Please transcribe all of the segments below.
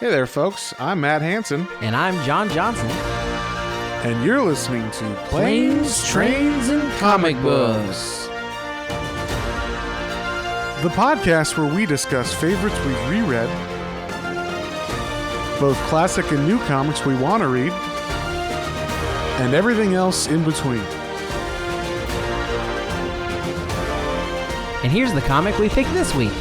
Hey there, folks. I'm Matt Hansen, And I'm John Johnson. and you're listening to Planes, Trains, and Comic Books. the podcast where we discuss favorites we've reread, both classic and new comics we want to read, and everything else in between. And here's the comic we picked this week.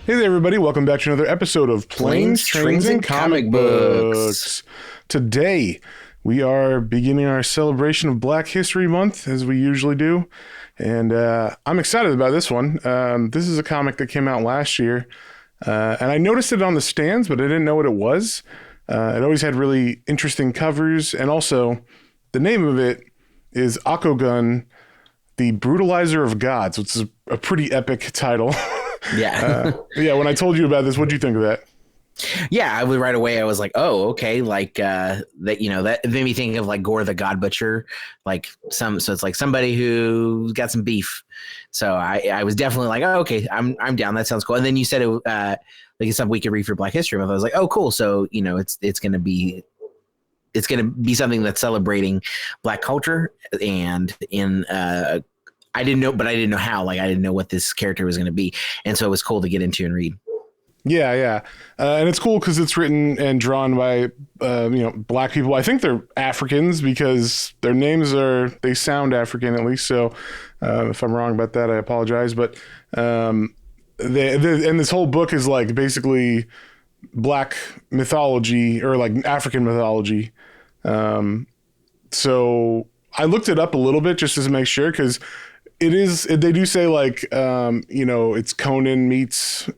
Hey there, everybody. Welcome back to another episode of Planes, Trains, and Comic Books. Today, we are beginning our celebration of Black History Month, as we usually do. And I'm excited about this one. This is a comic that came out last year. And I noticed it on the stands, but I didn't know what it was. It always had really interesting covers. And also, the name of it is AKOGUN the Brutalizer of Gods, which is a pretty epic title. Yeah. When I told you about this, what do you think of that? Yeah, right away I was like, oh, okay, like that, that made me think of like Gore the God Butcher, so it's like somebody who's got some beef. So I was definitely like, oh, okay, I'm down. That sounds cool. And then you said it like it's something we could read for Black History Month. I was like, oh, cool. So it's gonna be something that's celebrating Black culture, and I didn't know how. Like, I didn't know what this character was going to be, and so it was cool to get into and read. Yeah. And it's cool because it's written and drawn by, Black people. I think they're Africans because their names they sound African at least. So if I'm wrong about that, I apologize. But and this whole book is like basically Black mythology or like African mythology. So I looked it up a little bit just to make sure, because they do say like, it's Conan meets,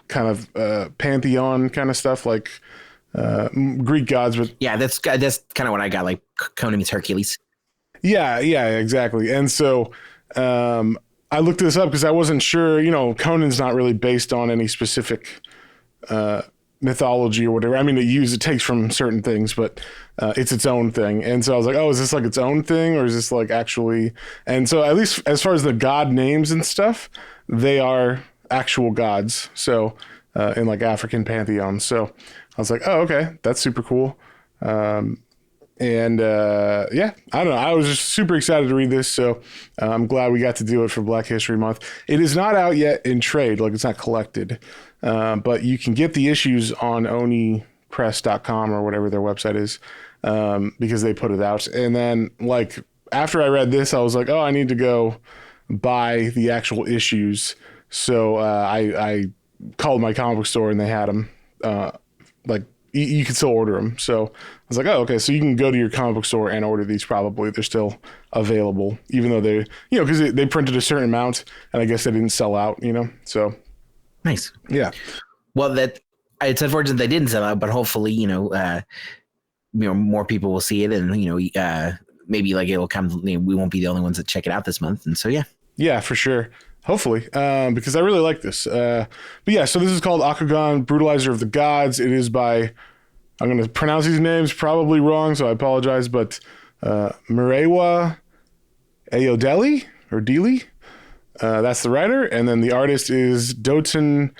kind of pantheon kind of stuff, like Greek gods. But yeah, that's kind of what I got, like Conan meets Hercules. Yeah, exactly. And so I looked this up because I wasn't sure, Conan's not really based on any specific mythology or whatever. I mean, it takes from certain things, but it's its own thing. And so I was like, oh, is this like its own thing, or is this like actually? And so at least as far as the god names and stuff, they are actual gods. So in like African pantheons. So I was like, oh, okay, that's super cool. I don't know. I was just super excited to read this. So I'm glad we got to do it for Black History Month. It is not out yet in trade. Like, it's not collected. But you can get the issues on onipress.com or whatever their website is, because they put it out. And then, like, after I read this, I was like, oh, I need to go buy the actual issues. So I called my comic book store and they had them. You can still order them. So I was like, oh, okay. So you can go to your comic book store and order these. Probably they're still available, even though they, because they printed a certain amount, and I guess they didn't sell out. So. Nice. Yeah. Well, it's unfortunate they didn't sell out, but hopefully, more people will see it, and maybe like it'll come. We won't be the only ones that check it out this month, and so yeah. Yeah, for sure. Hopefully, because I really like this. But yeah, so this is called AKOGUN, Brutalizer of the Gods. It is by, I'm going to pronounce these names probably wrong, so I apologize, but Murewa Ayodele or Dele. That's the writer, and then the artist is Dotun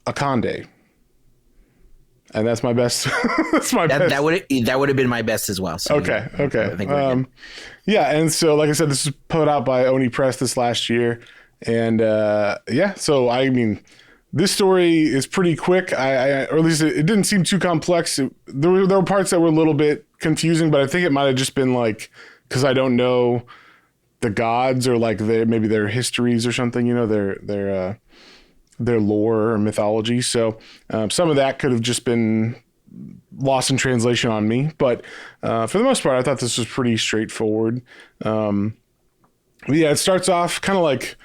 Akande, and that's my best. That's my best. That would have been my best as well. So okay. I think we're good. Yeah, and so like I said, this was put out by Oni Press this last year, and so I mean, this story is pretty quick. Or at least it didn't seem too complex. There were parts that were a little bit confusing, but I think it might have just been like because I don't know the gods or like maybe their histories or something, their lore or mythology. So some of that could have just been lost in translation on me, but for the most part, I thought this was pretty straightforward. It starts off kind of like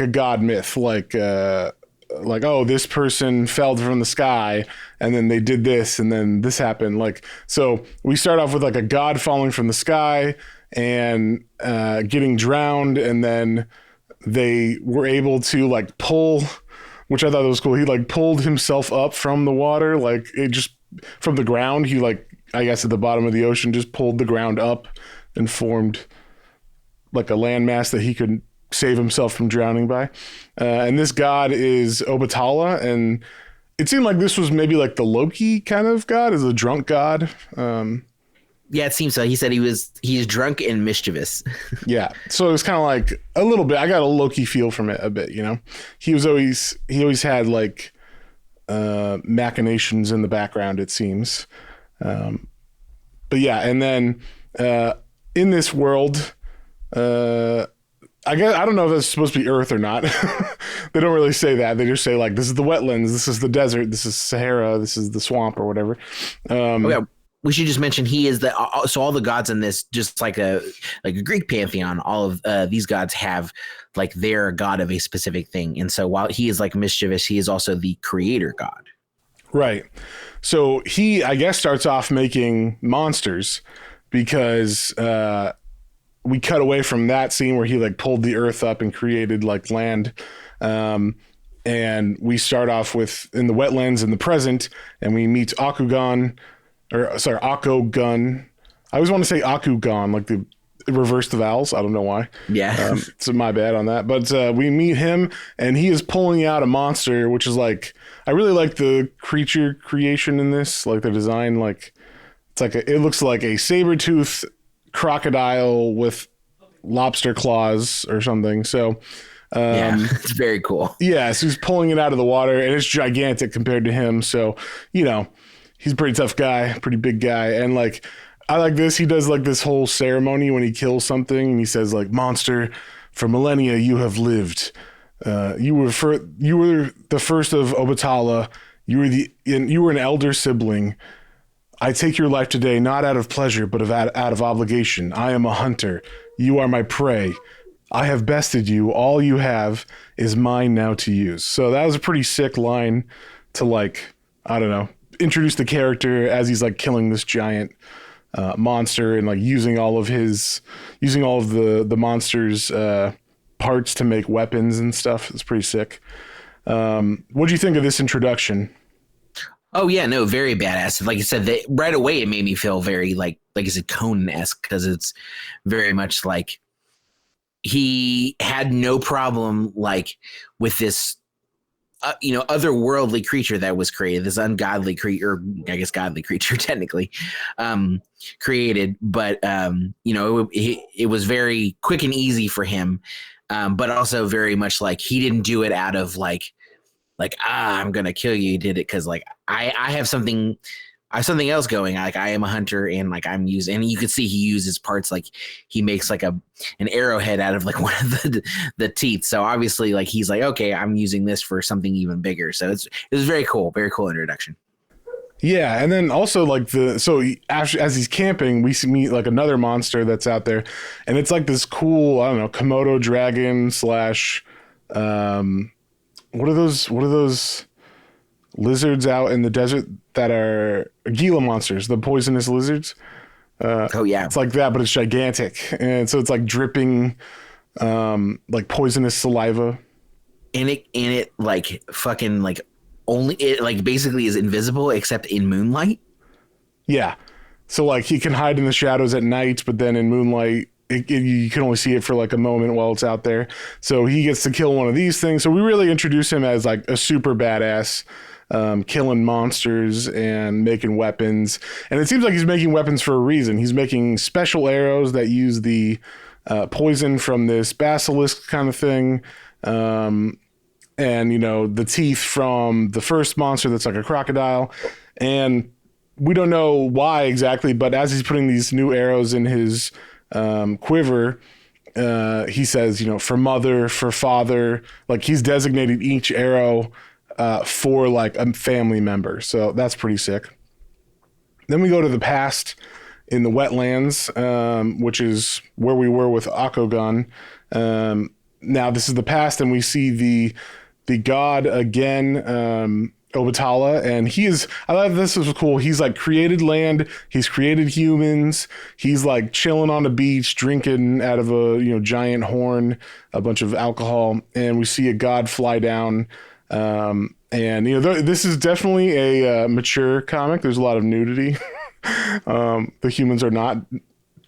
a god myth, like oh, this person fell from the sky and then they did this and then this happened. Like, so we start off with like a god falling from the sky and getting drowned, and then they were able to like pull, which I thought was cool. He like pulled himself up from the water, like it just from the ground. He like, I guess at the bottom of the ocean, just pulled the ground up and formed like a landmass that he could save himself from drowning by. And this god is Obatala, and it seemed like this was maybe like the Loki kind of god, is a drunk god. Yeah, it seems so. He said he's drunk and mischievous. Yeah, so it was kind of like a little bit. I got a Loki feel from it a bit, you know. He always had like machinations in the background, it seems. But yeah, and then in this world, I guess I don't know if that's supposed to be Earth or not. They don't really say that. They just say like, this is the wetlands, this is the desert, this is Sahara, this is the swamp or whatever. Yeah. We should just mention he is so all the gods in this, just like a Greek pantheon, all of these gods have like their god of a specific thing. And so while he is like mischievous, he is also the creator god. Right. So he, I guess, starts off making monsters because we cut away from that scene where he like pulled the earth up and created like land. And we start off with in the wetlands in the present, and we meet Akugan. I always want to say Akugan, like the reverse the vowels. I don't know why. Yeah. So my bad on that. But we meet him, and he is pulling out a monster, which is like, I really like the creature creation in this, like the design. Like it's like it looks like a saber-toothed crocodile with lobster claws or something. So yeah, it's very cool. Yeah, so he's pulling it out of the water, and it's gigantic compared to him. So, you know, he's a pretty tough guy, pretty big guy. And like, I like this. He does like this whole ceremony when he kills something, and he says like, monster, for millennia you have lived. You were the first of Obatala. You were an elder sibling. I take your life today, not out of pleasure, but out of obligation. I am a hunter. You are my prey. I have bested you. All you have is mine now to use. So that was a pretty sick line to like, I don't know, introduce the character as he's like killing this giant monster and like using all of the monster's parts to make weapons and stuff. It's pretty sick. What do you think of this introduction? Oh yeah, no, very badass. Like I said, right away it made me feel very like I said, Conan-esque, because it's very much like he had no problem like with this otherworldly creature that was created, this ungodly creature, or I guess godly creature technically, created. But it was very quick and easy for him, but also very much like he didn't do it out of like I'm gonna kill you. He did it because like I have something else going. Like I am a hunter, and like I'm using, and you could see he uses parts, like he makes like an arrowhead out of like one of the teeth. So obviously like he's like, okay, I'm using this for something even bigger. So it was very cool introduction. Yeah, and then also like as he's camping, we meet like another monster that's out there, and it's like this cool, I don't know, Komodo dragon / what are those lizards out in the desert that are Gila monsters, the poisonous lizards? Oh yeah, it's like that, but it's gigantic, and so it's like dripping like poisonous saliva. And it like fucking like only it like basically is invisible except in moonlight. Yeah, so like he can hide in the shadows at night, but then in moonlight you can only see it for like a moment while it's out there. So he gets to kill one of these things. So we really introduce him as like a super badass, killing monsters and making weapons. And it seems like he's making weapons for a reason. He's making special arrows that use the poison from this basilisk kind of thing. And, the teeth from the first monster that's like a crocodile. And we don't know why exactly, but as he's putting these new arrows in his quiver, he says, for mother, for father, like he's designated each arrow for like a family member. So that's pretty sick. Then we go to the past in the wetlands, which is where we were with Akogun. Now this is the past, and we see the god again, Obatala, and I thought this was cool. He's like created land, he's created humans, he's like chilling on the beach, drinking out of a giant horn, a bunch of alcohol, and we see a god fly down. And this is definitely a mature comic. There's a lot of nudity. The humans are not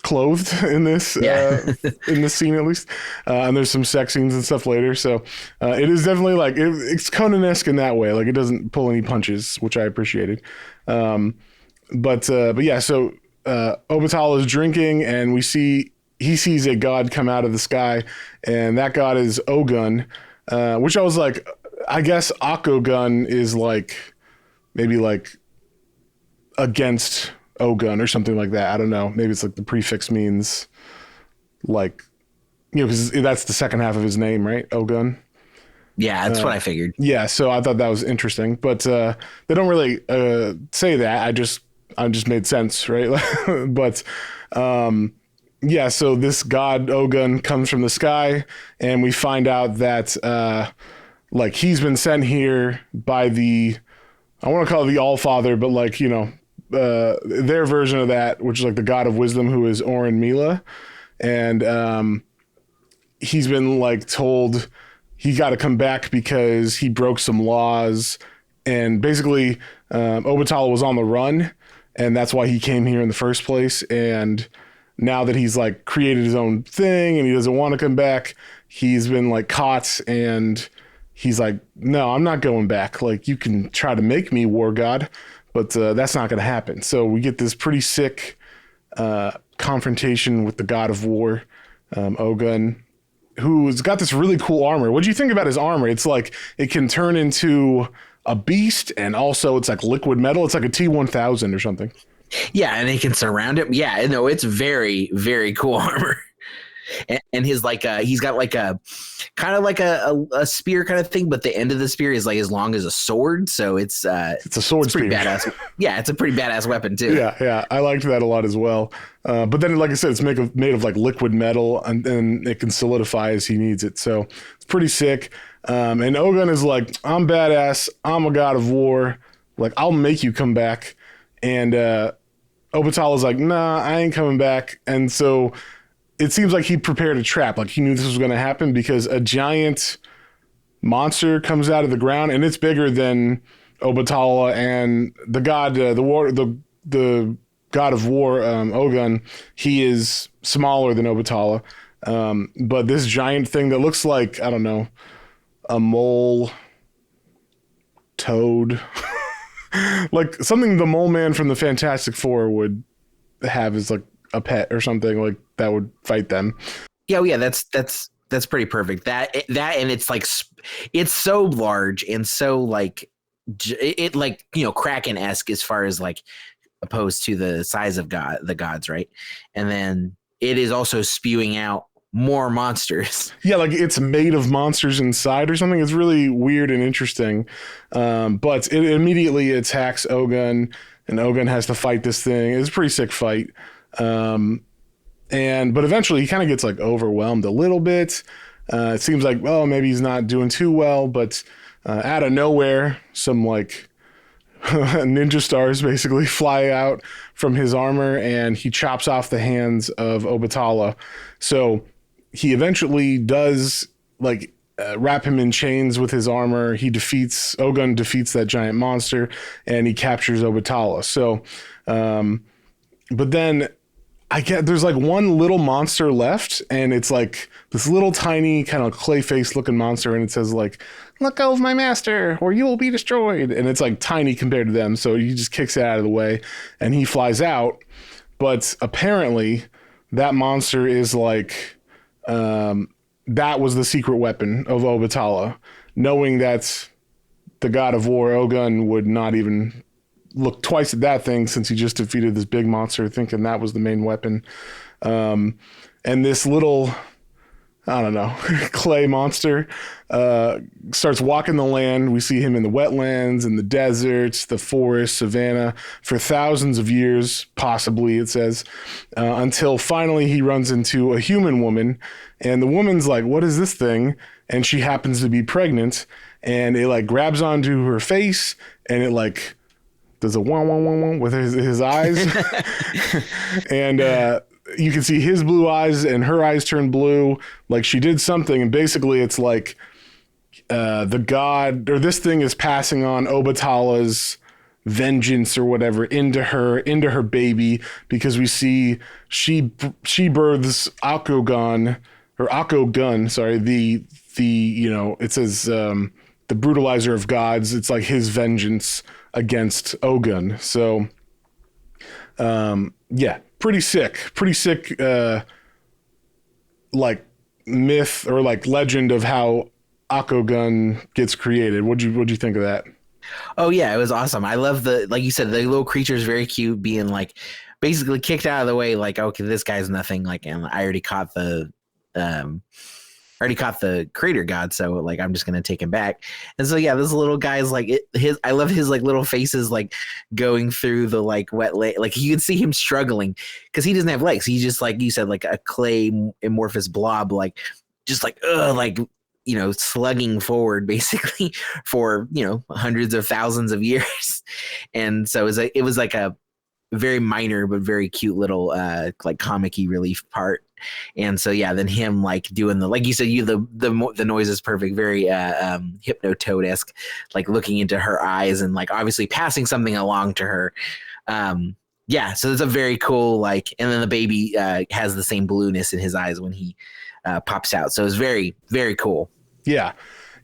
clothed in this in this scene at least, and there's some sex scenes and stuff later. So it is definitely like it's Conan-esque in that way. Like it doesn't pull any punches, which I appreciated. But yeah, so Obatala is drinking, and he sees a god come out of the sky, and that god is Ogun, which I was like, I guess Akogun is like maybe like against Ogun or something like that. I don't know. Maybe it's like the prefix means like, because that's the second half of his name, right? Ogun. Yeah, that's what I figured. Yeah, so I thought that was interesting, but they don't really say that. I just made sense, right? But yeah, so this god Ogun comes from the sky, and we find out that like he's been sent here by I want to call it the All-Father, but like, their version of that, which is like the god of wisdom, who is Oren Mila. And he's been like told he got to come back because he broke some laws. And basically, Obatala was on the run, and that's why he came here in the first place. And now that he's like created his own thing and he doesn't want to come back, he's been like caught, and he's like, no, I'm not going back. Like, you can try to make me war god, but that's not going to happen. So we get this pretty sick confrontation with the god of war, Ogun, who's got this really cool armor. What do you think about his armor? It's like it can turn into a beast, and also it's like liquid metal. It's like a T-1000 or something. Yeah, and they can surround it. Yeah, no, it's very, very cool armor. And his like he's got like a kind of like a spear kind of thing, but the end of the spear is like as long as a sword, so it's a sword spear. Pretty badass. Yeah, it's a pretty badass weapon too. Yeah, I liked that a lot as well. But then, like I said, it's made of like liquid metal, and it can solidify as he needs it. So it's pretty sick. And Ogun is like, I'm badass. I'm a god of war. Like, I'll make you come back. And Obatala's like, nah, I ain't coming back. And so it seems like he prepared a trap. Like, he knew this was going to happen, because a giant monster comes out of the ground, and it's bigger than Obatala, and the god, the god of war, Ogun, he is smaller than Obatala. But this giant thing that looks like, I don't know, a mole toad, like something the mole man from the Fantastic Four would have as like a pet or something, like that would fight them. Yeah, that's pretty perfect. That and it's like it's so large and so like it like, Kraken-esque as far as like opposed to the size of the gods, right? And then it is also spewing out more monsters. Yeah, like it's made of monsters inside or something. It's really weird and interesting. But it immediately attacks Ogun, and Ogun has to fight this thing. It's a pretty sick fight. But eventually he kind of gets like overwhelmed a little bit. It seems like, well, maybe he's not doing too well, but out of nowhere, some like ninja stars basically fly out from his armor, and he chops off the hands of Obatala. So he eventually does like wrap him in chains with his armor. Ogun defeats that giant monster, and he captures Obatala. So, but then there's like one little monster left, and it's like this little tiny kind of clay face looking monster, and it says like, "Let go of my master, or you will be destroyed." And it's like tiny compared to them, so he just kicks it out of the way, and he flies out. But apparently, that monster is like, that was the secret weapon of Obatala, knowing that the god of war Ogun would not even look twice at that thing, since he just defeated this big monster, thinking that was the main weapon. And this little, I don't know, clay monster starts walking the land. We see him in the wetlands, in the deserts, the forest, savanna, for thousands of years, possibly, it says, until finally he runs into a human woman, and the woman's like, what is this thing? And she happens to be pregnant, and it like grabs onto her face, and it like does a wah wah wah wah with his eyes. And you can see his blue eyes, and her eyes turn blue, like she did something. And basically it's like the god, or this thing, is passing on Obatala's vengeance or whatever into her baby, because we see she births AKOGUN, sorry, the it says the brutalizer of gods. It's like his vengeance against Ogun. So yeah, pretty sick like myth or like legend of how AKOGUN gets created. What'd you think of that? Oh yeah, it was awesome. I love like you said, the little creature's very cute, being like basically kicked out of the way, like, okay, this guy's nothing, like, and I already caught the creator god, so like I'm just gonna take him back. And so yeah, this little guy's like I love his like little faces like going through the like wet like you can see him struggling because he doesn't have legs. He's just like you said, like a clay amorphous blob, like just like like slugging forward basically for hundreds of thousands of years. And so it was like a very minor but very cute little like comic-y relief part. And so yeah, then him like doing the, like you said, the noise is perfect, very Hypnotoad-esque, like looking into her eyes and like obviously passing something along to her. Yeah, so it's a very cool like, and then the baby has the same blueness in his eyes when he pops out. So it's very, very cool. Yeah.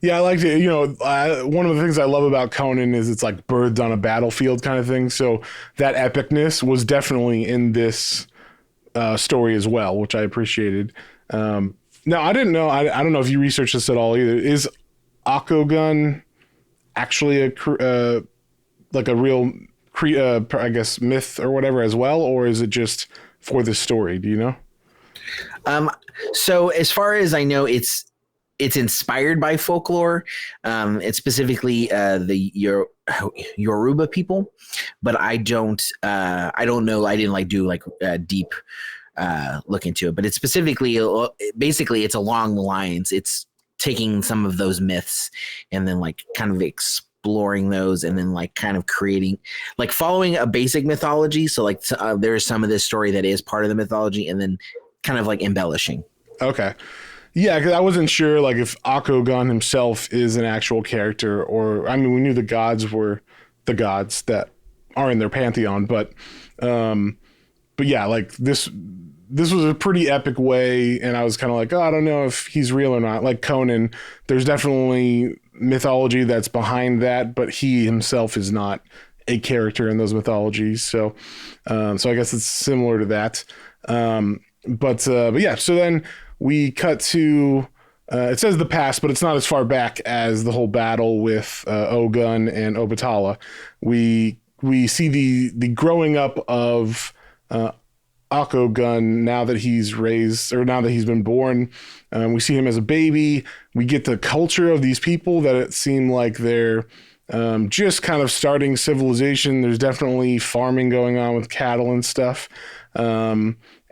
Yeah, I liked it. One of the things I love about Conan is it's like birds on a battlefield kind of thing. So that epicness was definitely in this story as well, which I appreciated. Now, I didn't know. I don't know if you researched this at all either. Is AKOGUN actually like a real, I guess, myth or whatever as well, or is it just for this story? Do you know? So as far as I know, it's inspired by folklore. It's specifically the Yoruba people, but I don't know. I didn't like do like deep look into it, but it's specifically basically it's along the lines. It's taking some of those myths and then like kind of exploring those and then like kind of creating, like following a basic mythology. So like there's some of this story that is part of the mythology and then kind of like embellishing. Okay. Yeah, because I wasn't sure like if AKOGUN himself is an actual character, or I mean, we knew the gods were the gods that are in their pantheon, but yeah, like this was a pretty epic way, and I was kind of like, oh, I don't know if he's real or not. Like Conan, there's definitely mythology that's behind that, but he himself is not a character in those mythologies. So I guess it's similar to that. But yeah, so then we cut to, it says the past, but it's not as far back as the whole battle with Ogun and Obatala. We see the growing up of AKOGUN now that he's raised, or now that he's been born. We see him as a baby. We get the culture of these people that it seemed like they're just kind of starting civilization. There's definitely farming going on with cattle and stuff.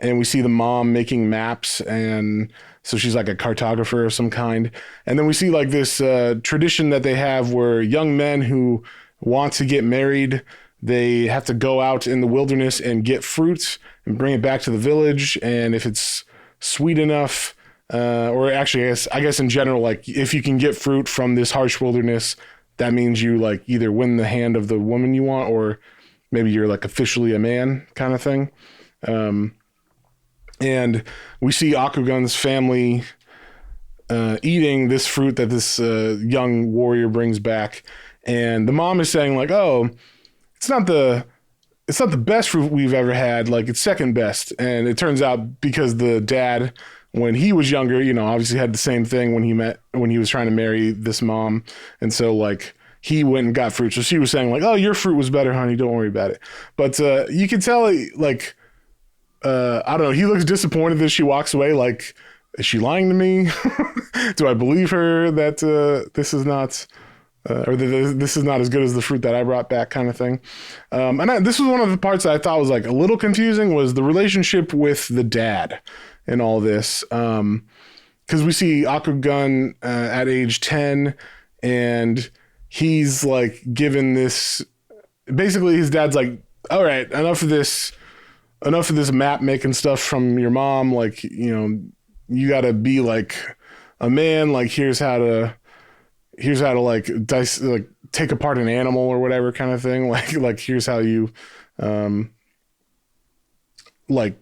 And we see the mom making maps, and so she's like a cartographer of some kind. And then we see like this tradition that they have where young men who want to get married, they have to go out in the wilderness and get fruits and bring it back to the village. And if it's sweet enough, or actually, I guess in general, like if you can get fruit from this harsh wilderness, that means you like either win the hand of the woman you want, or maybe you're like officially a man kind of thing. And we see AKOGUN's family eating this fruit that this young warrior brings back. And the mom is saying like, oh, it's not the best fruit we've ever had. Like it's second best. And it turns out because the dad, when he was younger, obviously had the same thing when he was trying to marry this mom. And so like he went and got fruit. So she was saying like, oh, your fruit was better, honey. Don't worry about it. But you can tell like, I don't know. He looks disappointed that she walks away. Like, is she lying to me? Do I believe her that this is not, or that this is not as good as the fruit that I brought back, kind of thing? This was one of the parts that I thought was like a little confusing, was the relationship with the dad in all this, because we see AKOGUN at age 10, and he's like given this. Basically, his dad's like, "All right, enough of this map making stuff from your mom. Like, you got to be like a man. Like, here's how to like take apart an animal or whatever kind of thing. Like here's how you, like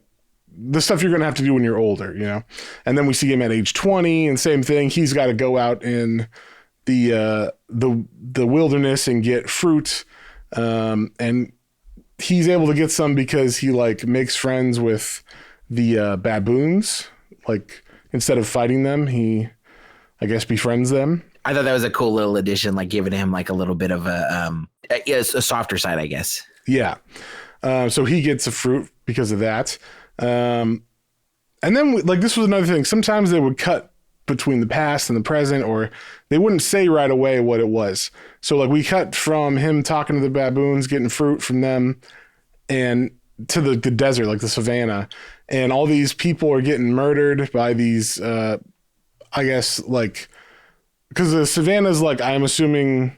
the stuff you're going to have to do when you're older, you know? And then we see him at age 20 and same thing. He's got to go out in the wilderness and get fruit. And he's able to get some because he like makes friends with the baboons. Like instead of fighting them, he, I guess, befriends them. I thought that was a cool little addition, like giving him like a little bit of a softer side, I guess. Yeah. So he gets a fruit because of that. And then like this was another thing. Sometimes they would cut between the past and the present, or they wouldn't say right away what it was. So like we cut from him talking to the baboons, getting fruit from them, and to the desert, like the savannah, and all these people are getting murdered by these, I guess, like, because the savannah is like, I'm assuming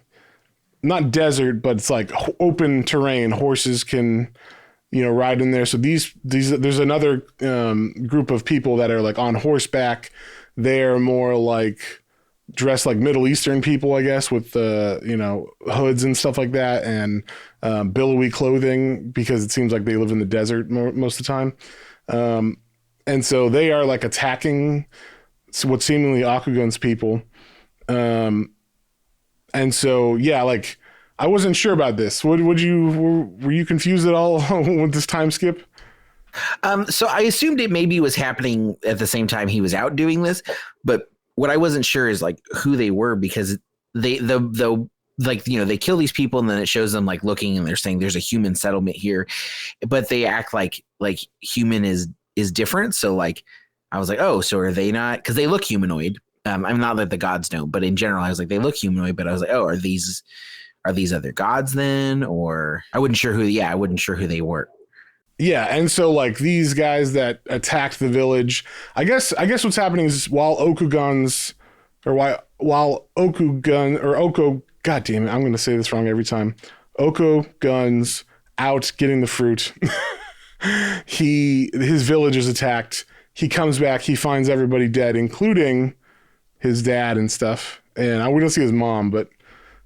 not desert, but it's like open terrain. Horses can, you know, ride in there. So these there's another group of people that are like on horseback. They're more like dressed like Middle Eastern people, I guess, with you know, hoods and stuff like that, and billowy clothing, because it seems like they live in the desert most of the time. And so they are like attacking what seemingly AKOGUN's people. And so, yeah, like I wasn't sure about this. Were you confused at all with this time skip? So I assumed it maybe was happening at the same time he was out doing this, but what I wasn't sure is like who they were, because the like, you know, they kill these people and then it shows them like looking and they're saying there's a human settlement here, but they act like human is different. So like I was like, oh, so are they not? Because they look humanoid. I'm not that the gods don't, but in general, I was like, they look humanoid, but I was like, oh, are these other gods then? Or I wasn't sure who they were. Yeah, and so like these guys that attacked the village, I guess what's happening is while Okugun, God damn it, I'm going to say this wrong every time. Okugun's out getting the fruit. His village is attacked. He comes back, he finds everybody dead, including his dad and stuff. And we don't see his mom, but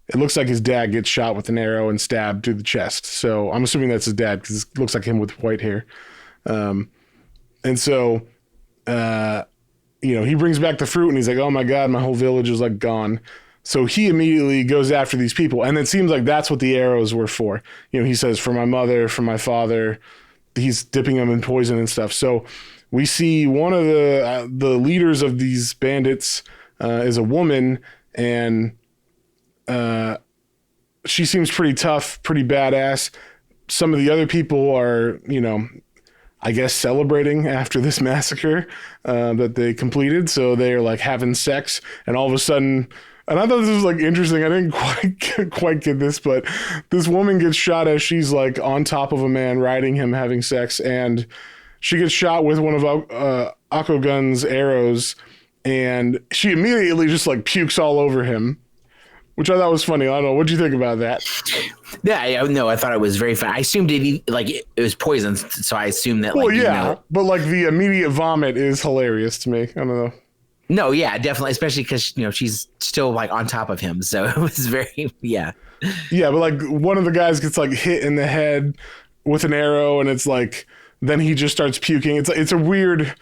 it looks like his dad gets shot with an arrow and stabbed through the chest. So I'm assuming that's his dad, because it looks like him with white hair. And so, you know, he brings back the fruit and he's like, oh my God, my whole village is like gone. So he immediately goes after these people. And it seems like that's what the arrows were for. You know, he says, for my mother, for my father. He's dipping them in poison and stuff. So we see one of the leaders of these bandits is a woman, and she seems pretty tough, pretty badass. Some of the other people are, you know, I guess celebrating after this massacre that they completed. So they're like having sex, and all of a sudden, and I thought this was like interesting. I didn't quite get this, but this woman gets shot as she's like on top of a man riding him, having sex, and she gets shot with one of AKOGUN's arrows, and she immediately just like pukes all over him, which I thought was funny. I don't know. What'd you think about that? Yeah, no, I thought it was very fun. I assumed it was poison, so I assumed that. Like, well, yeah, you know, but like the immediate vomit is hilarious to me. I don't know. No, yeah, definitely, especially because, you know, she's still like on top of him, so it was very, yeah. Yeah, but like one of the guys gets like hit in the head with an arrow, and it's like then he just starts puking. It's a weird,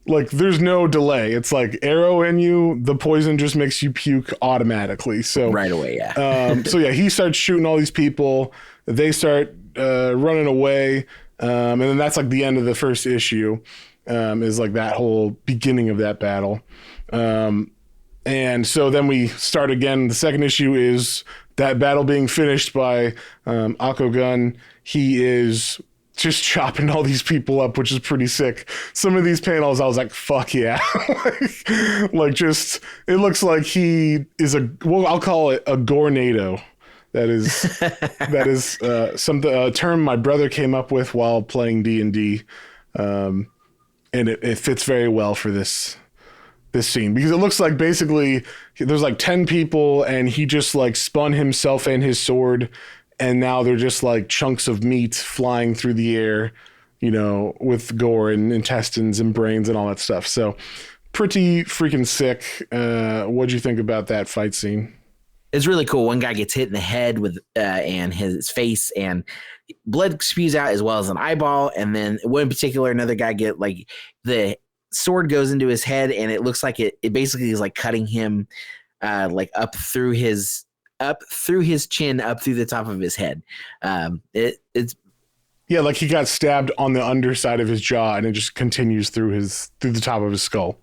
like there's no delay. It's like arrow in you, the poison just makes you puke automatically. So right away, yeah. So yeah, he starts shooting all these people. They start running away, and then that's like the end of the first issue. Is like that whole beginning of that battle. And so then we start again. The second issue is that battle being finished by AKOGUN. He is just chopping all these people up, which is pretty sick. Some of these panels, I was like, fuck yeah. like just, it looks like he is I'll call it a gornado. That is a term my brother came up with while playing D&D. And it fits very well for this scene, because it looks like basically there's like 10 people and he just like spun himself and his sword, and now they're just like chunks of meat flying through the air, you know, with gore and intestines and brains and all that stuff. So pretty freaking sick. What'd you think about that fight scene? it's really cool. One guy gets hit in the head with and his face, and blood spews out as well as an eyeball. And then one in particular, another guy get like the sword goes into his head, and it looks like it basically is like cutting him like up through his chin, up through the top of his head. It's Yeah, like he got stabbed on the underside of his jaw, and it just continues through the top of his skull.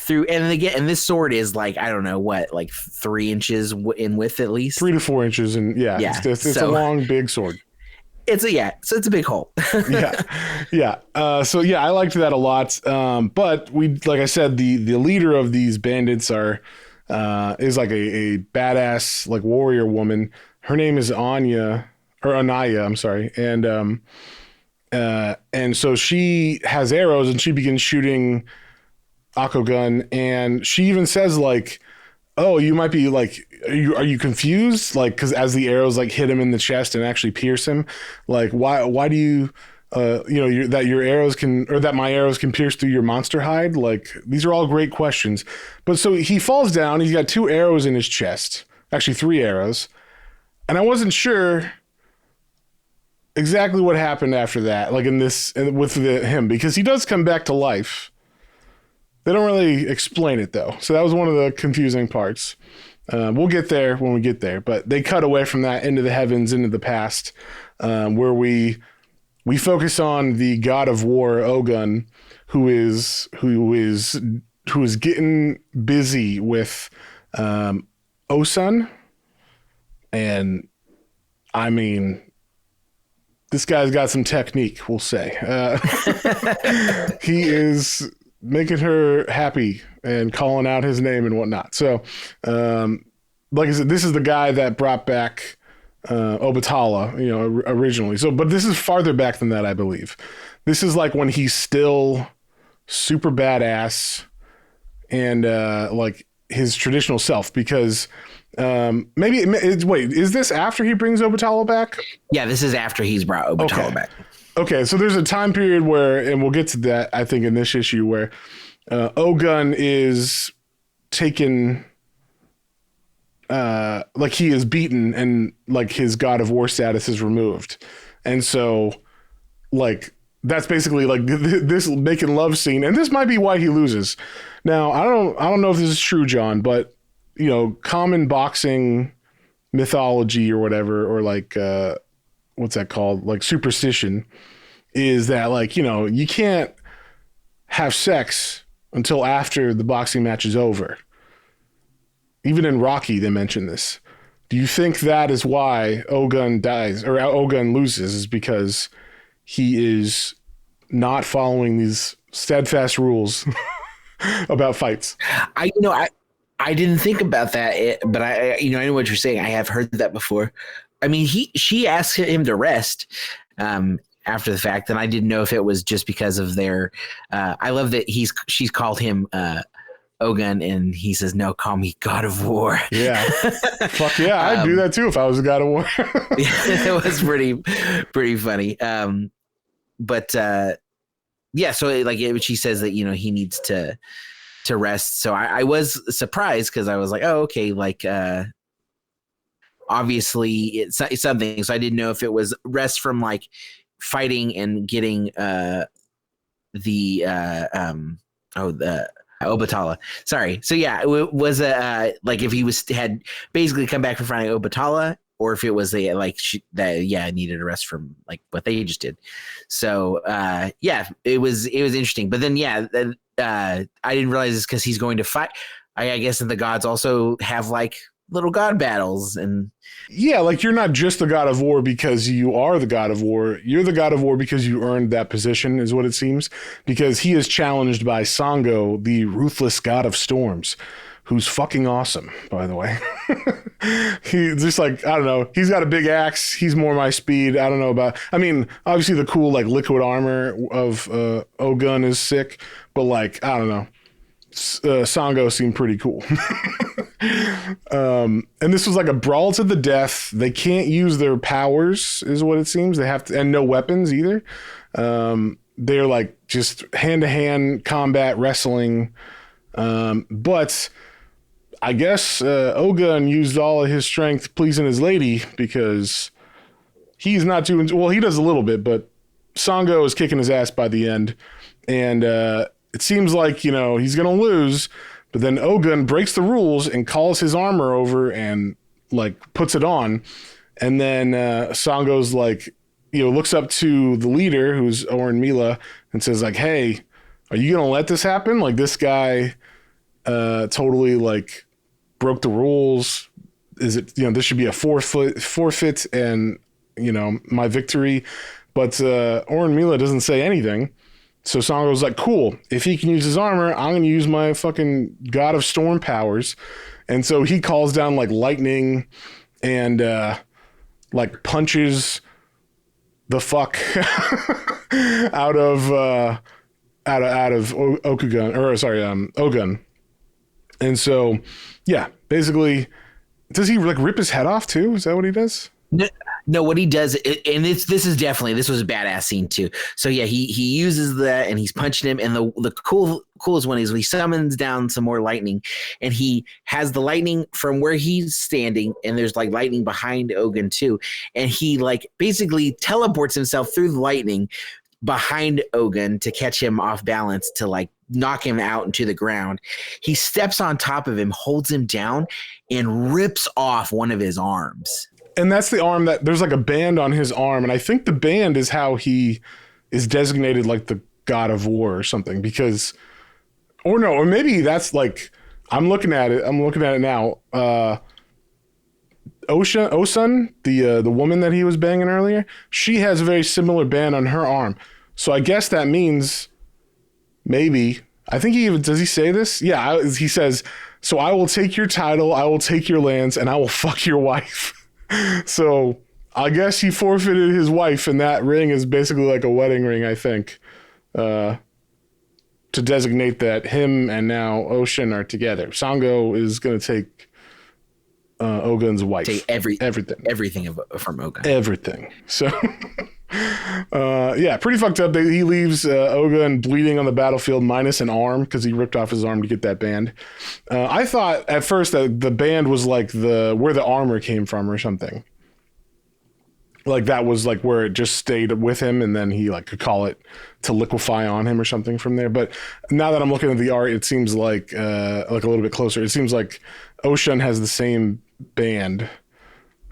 And this sword is like, I don't know what, like 3 inches in width at least. 3 to 4 inches, and it's a long, big sword. So it's a big hole. Yeah. So yeah, I liked that a lot. But like I said, the leader of these bandits is like a badass like warrior woman. Her name is Anaya, I'm sorry. And so she has arrows, and she begins shooting AKOGUN, and she even says like, oh, you might be like, are you confused? Like, because as the arrows like hit him in the chest and actually pierce him, like why do you that my arrows can pierce through your monster hide? Like, these are all great questions. But so he falls down, he's got 2 arrows in his chest, actually 3 arrows, and I wasn't sure exactly what happened after that, like with him, because he does come back to life. They don't really explain it though, so that was one of the confusing parts. We'll get there when we get there, but they cut away from that into the heavens, into the past, where we focus on the god of war, Ogun, who is getting busy with Osun, and I mean, this guy's got some technique, we'll say. He is making her happy and calling out his name and whatnot. So, like I said, this is the guy that brought back Obatala, originally. So, but this is farther back than that, I believe. This is like when he's still super badass and like his traditional self, because wait, is this after he brings Obatala back? Yeah, this is after he's brought Obatala back. Okay, so there's a time period where, and we'll get to that, I think, in this issue, where Ogun is taken, like he is beaten, and like his god of war status is removed. And so, like, that's basically like this making love scene, and this might be why he loses. Now, I don't know if this is true, John, but common boxing mythology or whatever, or like what's that called? Like superstition, is that like, you can't have sex until after the boxing match is over. Even in Rocky, they mention this. Do you think that is why Ogun dies, or Ogun loses, is because he is not following these steadfast rules about fights? I didn't think about that, but I know what you're saying. I have heard that before. I mean, she asked him to rest after the fact, and I didn't know if it was just because of their. I love that she's called him Ogun, and he says, "No, call me God of War." Yeah, fuck yeah, I'd do that too if I was a God of War. It was pretty funny. But yeah, so like she says that he needs to rest. So I was surprised, because I was like, oh, okay, like obviously it's something. So I didn't know if it was rest from like fighting and getting the Obatala. Sorry. So yeah, it was like if he had basically come back from fighting Obatala, or if it was needed a rest from like what they just did. So yeah, it was interesting. But then I didn't realize this, because he's going to fight. I guess that the gods also have like little god battles, and yeah, like you're not just the god of war because you are the god of war. You're the god of war because you earned that position, is what it seems. Because he is challenged by Sango, the ruthless god of storms, who's fucking awesome, by the way. He's just like, I don't know. He's got a big axe. He's more my speed. I don't know about. I mean, obviously the cool like liquid armor of Ogun is sick, but like I don't know. Sango seemed pretty cool. And this was like a brawl to the death. They can't use their powers, is what it seems. They have to, and no weapons either. They're like just hand-to-hand combat wrestling. But I guess Ogun used all of his strength pleasing his lady because he's not doing well. He does a little bit, but Sango is kicking his ass by the end, and it seems like he's gonna lose. But then Ogun breaks the rules and calls his armor over and like puts it on, and then Sango's like looks up to the leader who's Oren Mila and says like, "Hey, are you gonna let this happen? Like this guy totally like broke the rules. Is it this should be a forfeit and my victory." But Oren Mila doesn't say anything. So Sango's like, cool, if he can use his armor, I'm going to use my fucking God of Storm powers. And so he calls down like lightning and like punches the fuck out of Ogun. And so, yeah, basically, does he like rip his head off too? Is that what he does? No, what he does, and this was a badass scene too. So yeah, he uses that and he's punching him. And the coolest one is he summons down some more lightning, and he has the lightning from where he's standing, and there's like lightning behind Ogun too, and he like basically teleports himself through the lightning behind Ogun to catch him off balance to like knock him out into the ground. He steps on top of him, holds him down, and rips off one of his arms. And that's the arm that there's like a band on his arm. And I think the band is how he is designated like the God of War or something or maybe that's like, I'm looking at it now. Osun, the woman that he was banging earlier, she has a very similar band on her arm. So I guess that means maybe, I think does he say this? Yeah, he says, so I will take your title, I will take your lands, and I will fuck your wife. So I guess he forfeited his wife, and that ring is basically like a wedding ring, I think, to designate that him and now Ocean are together. Sango is going to take Ogun's wife. Take everything from Ogun. Everything. So, yeah, pretty fucked up. He leaves Ogun bleeding on the battlefield minus an arm because he ripped off his arm to get that band. I thought at first that the band was like where the armor came from or something. Like that was like where it just stayed with him, and then he like could call it to liquefy on him or something from there. But now that I'm looking at the art, it seems like a little bit closer. It seems like Ocean has the same band.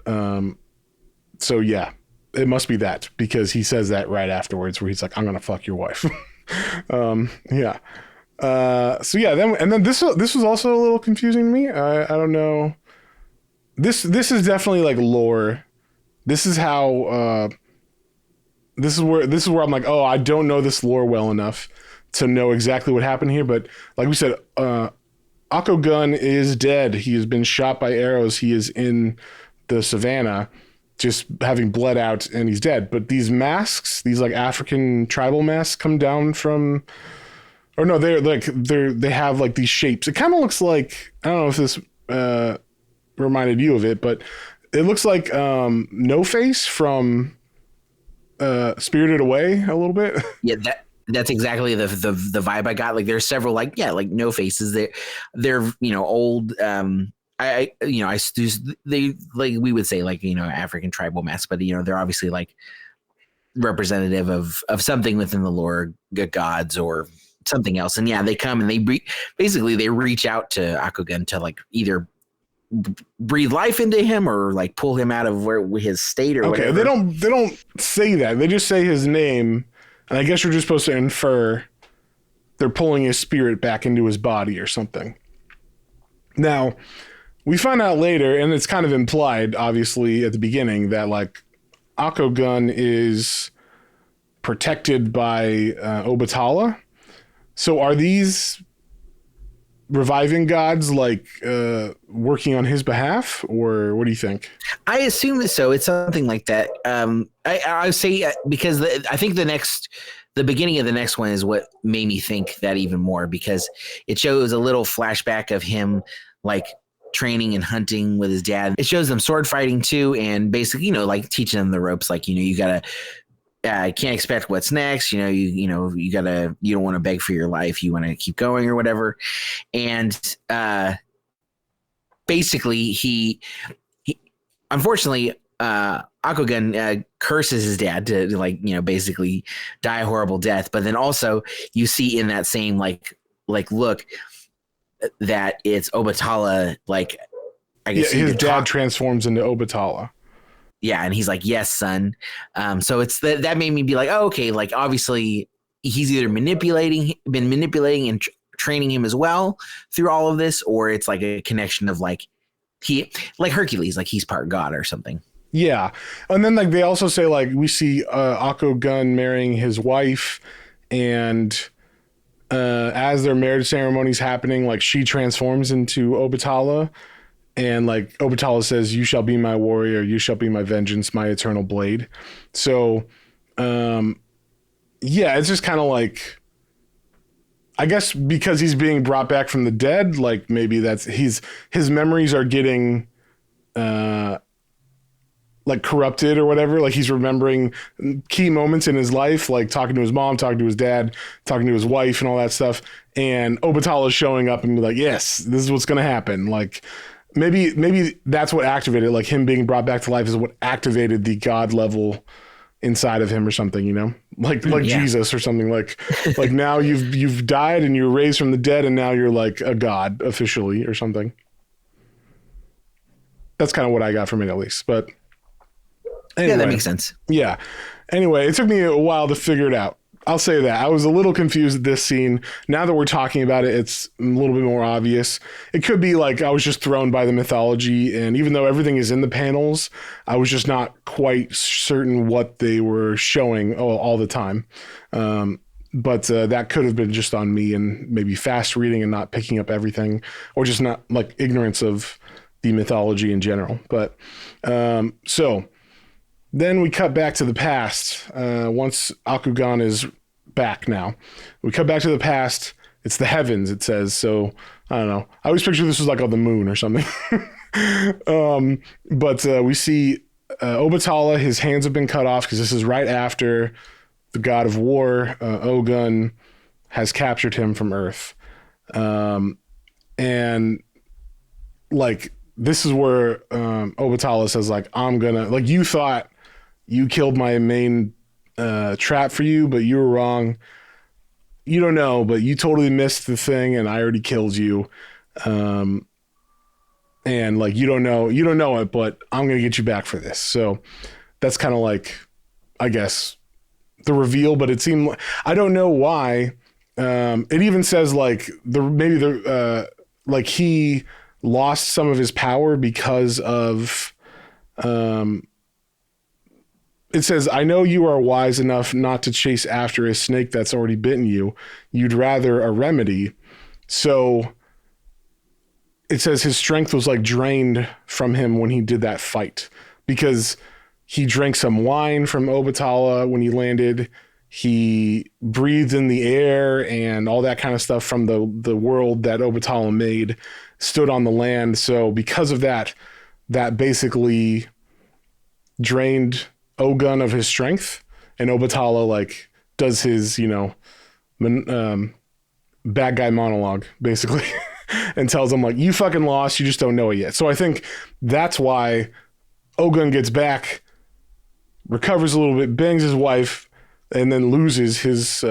So yeah, it must be that, because he says that right afterwards where he's like, I'm gonna fuck your wife. Yeah. So yeah, then this was also a little confusing to me. I don't know. This is definitely like lore. This is how this is where I'm like, oh, I don't know this lore well enough to know exactly what happened here. But like we said, AKOGUN is dead. He has been shot by arrows. He is in the savannah, just having bled out, and he's dead. But these masks, these like African tribal masks, come down from, or no, they have like these shapes. It kind of looks like, I don't know if this reminded you of it, but it looks like No Face from Spirited Away a little bit. Yeah, that's exactly the vibe I got. Like there's several like No Faces. They're old. They like we would say like African tribal masks, but they're obviously like representative of something within the lore, gods or something else. And yeah, they come and they reach out to AKOGUN to like either breathe life into him or like pull him out of his state or whatever. They don't say that. They just say his name, and I guess you're just supposed to infer they're pulling his spirit back into his body or something. Now, we find out later, and it's kind of implied, obviously, at the beginning, that like AKOGUN is protected by Obatala. So are these reviving gods like working on his behalf, or what do you think? I assume so. It's something like that. I would say because I think the beginning of the next one is what made me think that even more, because it shows a little flashback of him like training and hunting with his dad. It shows them sword fighting too, and basically like teaching them the ropes. Like you gotta. Can't expect what's next. You don't want to beg for your life. You want to keep going or whatever. And basically he unfortunately Akogun curses his dad to like, you know, basically die a horrible death. But then also you see in that same like look that it's Obatala, like I guess his dad transforms into Obatala. Yeah, and he's like, "Yes, son." So it's that made me be like, "Oh, okay." Like obviously he's either been manipulating and training him as well through all of this, or it's like a connection of like like Hercules, like he's part god or something. Yeah, and then like they also say like we see AKOGUN marrying his wife, and as their marriage ceremony's happening, like she transforms into Obatala. And like Obatala says, "You shall be my warrior. You shall be my vengeance, my eternal blade." So, yeah, it's just kind of like, I guess because he's being brought back from the dead, like maybe that's his memories are getting, like corrupted or whatever. Like he's remembering key moments in his life, like talking to his mom, talking to his dad, talking to his wife, and all that stuff. And Obatala is showing up and be like, "Yes, this is what's going to happen." Like. Maybe that's what activated, like him being brought back to life is what activated the god level inside of him or something, you know, like Jesus or something like now you've died and you're raised from the dead and now you're like a god officially or something. That's kind of what I got from it at least. But anyway, yeah, that makes sense. Yeah. Anyway, it took me a while to figure it out. I'll say that. I was a little confused at this scene. Now that we're talking about it, it's a little bit more obvious. It could be like I was just thrown by the mythology, and even though everything is in the panels, I was just not quite certain what they were showing all the time. But that could have been just on me and maybe fast reading and not picking up everything, or just not like ignorance of the mythology in general. But so... Then we cut back to the past. Once AKOGUN is back now, we cut back to the past. It's the heavens, it says. So I don't know. I always picture this was like on the moon or something. But we see Obatala. His hands have been cut off because this is right after the god of war, Ogun, has captured him from Earth. And like this is where Obatala says like, "I'm gonna like you thought." You killed my main trap for you, but you were wrong. You don't know, but you totally missed the thing, and I already killed you. And like you don't know it, but I'm gonna get you back for this. So that's kind of like, I guess, the reveal. But it seemed I don't know why. It even says like like he lost some of his power because of. It says, "I know you are wise enough not to chase after a snake that's already bitten you. You'd rather a remedy." So it says his strength was like drained from him when he did that fight because he drank some wine from Obatala when he landed. He breathed in the air and all that kind of stuff from the world that Obatala made, stood on the land. So because of that basically drained Ogun of his strength, and Obatala like does his, you know, bad guy monologue basically and tells him like, "You fucking lost, you just don't know it yet." So I think that's why Ogun gets back, recovers a little bit, bangs his wife, and then loses his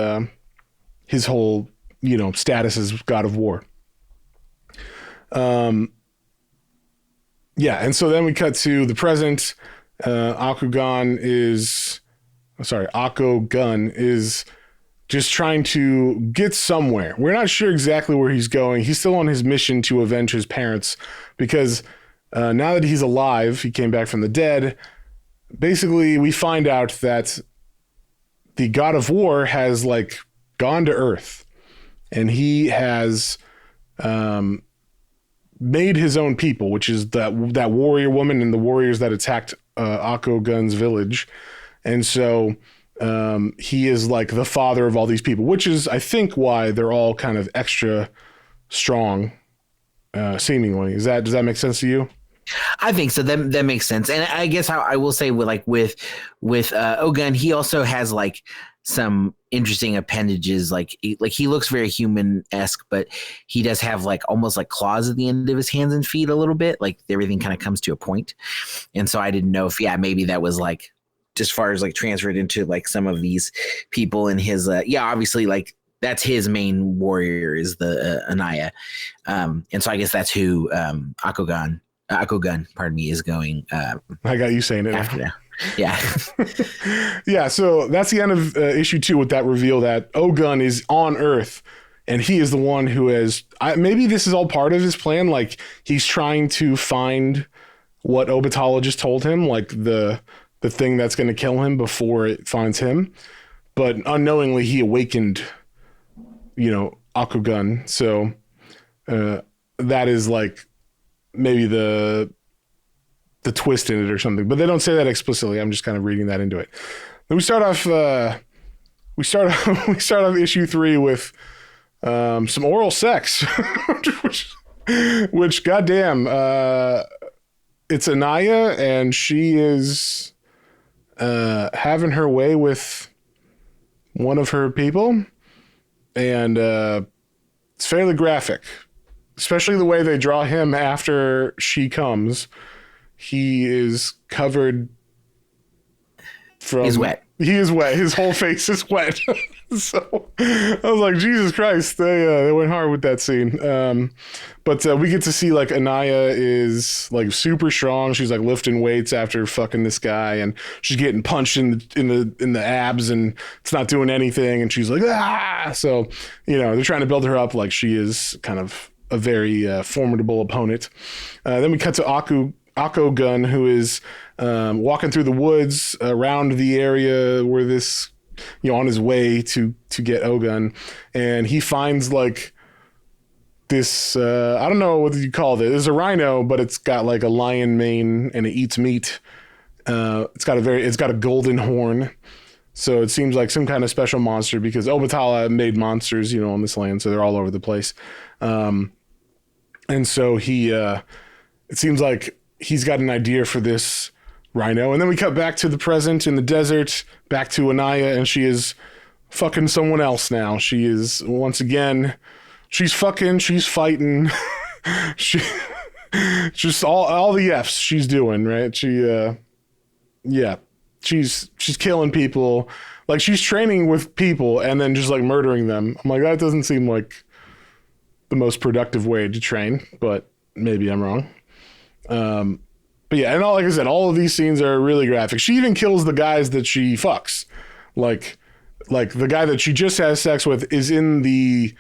whole, you know, status as god of war. Yeah, and so then we cut to the present. AKOGUN is just trying to get somewhere. We're not sure exactly where he's going. He's still on his mission to avenge his parents because now that he's alive, he came back from the dead. Basically, we find out that the god of war has like gone to Earth, and he has made his own people, which is that warrior woman and the warriors that attacked AKOGUN's village. And so he is like the father of all these people, which is, I think, why they're all kind of extra strong, seemingly. Does that make sense to you? I think so. That makes sense. And I guess I will say with Ogun, he also has like some interesting appendages. Like he looks very human-esque, but he does have like almost like claws at the end of his hands and feet a little bit. Like everything kind of comes to a point. And so I didn't know if maybe that was like just as far as like transferred into like some of these people in his obviously like that's his main warrior is the Anaya. And so I guess that's who Akogun, pardon me, is going. I got you saying it after that. Yeah. Yeah. So that's the end of issue 2 with that reveal that Ogun is on Earth, and he is the one who has. Maybe this is all part of his plan. Like he's trying to find what Obatala just told him, like the thing that's going to kill him before it finds him. But unknowingly, he awakened, Akogun. So that is like maybe the twist in it or something, but they don't say that explicitly. I'm just kind of reading that into it. Then we start off issue 3 with some oral sex, which goddamn, it's Anaya, and she is having her way with one of her people, and it's fairly graphic, especially the way they draw him after she comes. He is covered from... He's wet. He is wet. His whole face is wet. So I was like, Jesus Christ, they went hard with that scene. But we get to see like Anaya is like super strong. She's like lifting weights after fucking this guy, and she's getting punched in the abs, and it's not doing anything. And she's like, ah. So they're trying to build her up like she is kind of a very formidable opponent. Then we cut to Akogun, who is walking through the woods around the area where this, on his way to get Ogun, and he finds like this, I don't know what you call it. It's a rhino, but it's got like a lion mane and it eats meat. It's got a golden horn. So it seems like some kind of special monster because Obatala made monsters, on this land. So they're all over the place. And so it seems like he's got an idea for this rhino. And then we cut back to the present in the desert, back to Anaya, and she is fucking someone else now. She is, once again, she's fighting. She just all the F's she's doing, right? She's killing people. Like she's training with people and then just like murdering them. I'm like, that doesn't seem like the most productive way to train, but maybe I'm wrong. But yeah, and like I said, all of these scenes are really graphic. She even kills the guys that she fucks. Like the guy that she just has sex with is in the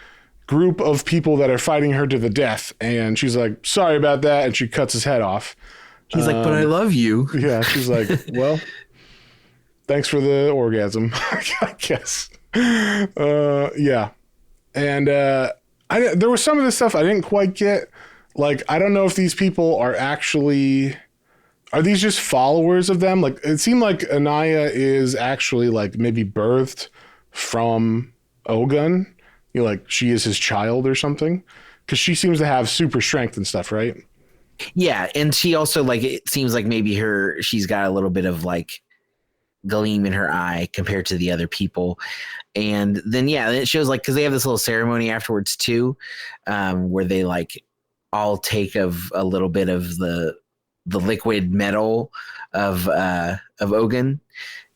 group of people that are fighting her to the death, and she's like, sorry about that, and she cuts his head off. He's like, but I love you. Yeah, she's like, well, thanks for the orgasm, I guess. Yeah. And there was some of this stuff I didn't quite get. Like, I don't know if these people are these just followers of them? Like, it seemed like Anaya is actually like maybe birthed from Ogun. Like she is his child or something. Because she seems to have super strength and stuff, right? Yeah, and she also like it seems like maybe she's got a little bit of like gleam in her eye compared to the other people. And then it shows like because they have this little ceremony afterwards too, where they like all take of a little bit of the liquid metal of Ogun.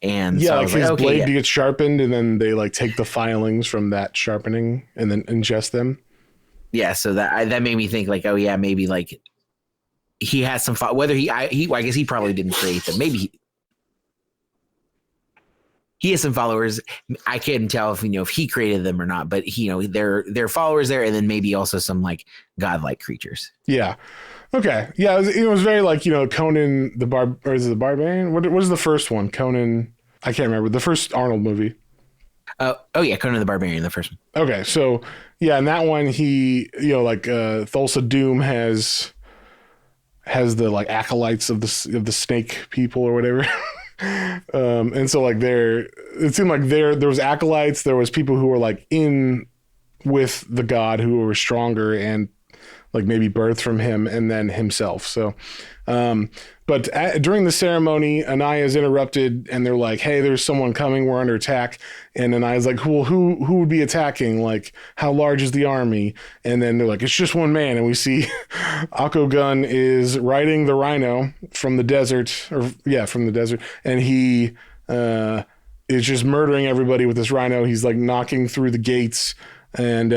And yeah, so like his blade gets sharpened, and then they like take the filings from that sharpening and then ingest them. Yeah, so that made me think like, oh yeah, maybe like he has some whether I guess he probably didn't create them. Maybe he has some followers. I can't tell if he created them or not, but they're followers there, and then maybe also some like godlike creatures. Yeah. Okay. Yeah, it was very like, Conan or is it the Barbarian? What was the first one? Conan, I can't remember. The first Arnold movie. Oh yeah, Conan the Barbarian, the first one. Okay, so yeah, in that one he, Thulsa Doom has the like acolytes of the snake people or whatever. And so like it seemed like there was acolytes, there was people who were like in with the god who were stronger, and like maybe birthed from him and then himself. So, but during the ceremony, Anaya is interrupted and they're like, hey, there's someone coming. We're under attack. And Anaya's like, well, who would be attacking? Like, how large is the army? And then they're like, it's just one man. And we see AKOGUN is riding the rhino from the desert, from the desert. And he is just murdering everybody with this rhino. He's like knocking through the gates. And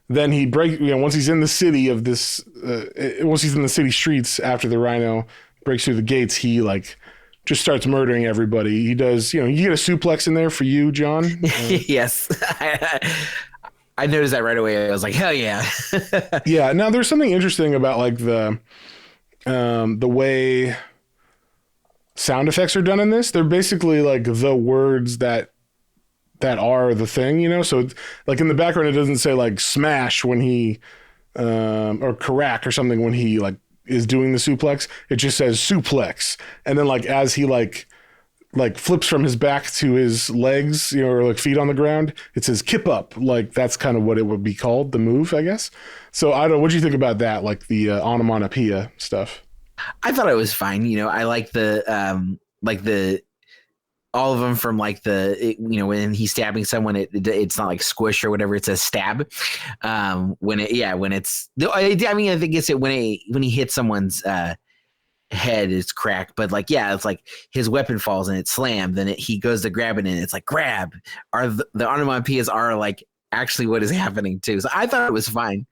then he once he's in the city of this, once he's in the city streets after the rhino breaks through the gates, he like just starts murdering everybody. He does, you get a suplex in there for you, John. Yes. I noticed that right away. I was like, hell yeah. Yeah. Now there's something interesting about like the way sound effects are done in this. They're basically like the words that are the thing, so like in the background, it doesn't say like smash when he, or crack or something when he like is doing the suplex. It just says suplex. And then like, as he like flips from his back to his legs, or like feet on the ground, it says kip up. Like that's kind of what it would be called, the move, I guess. So I don't know. What do you think about that? Like the onomatopoeia stuff? I thought it was fine. I like the all of them from like when he's stabbing someone, it's not like squish or whatever. It's a stab. I think it's when he hits someone's head, it's crack. But like, it's like his weapon falls and it's slammed. Then he goes to grab it and it's like grab. The onomatopoeias are like actually what is happening too. So I thought it was fine.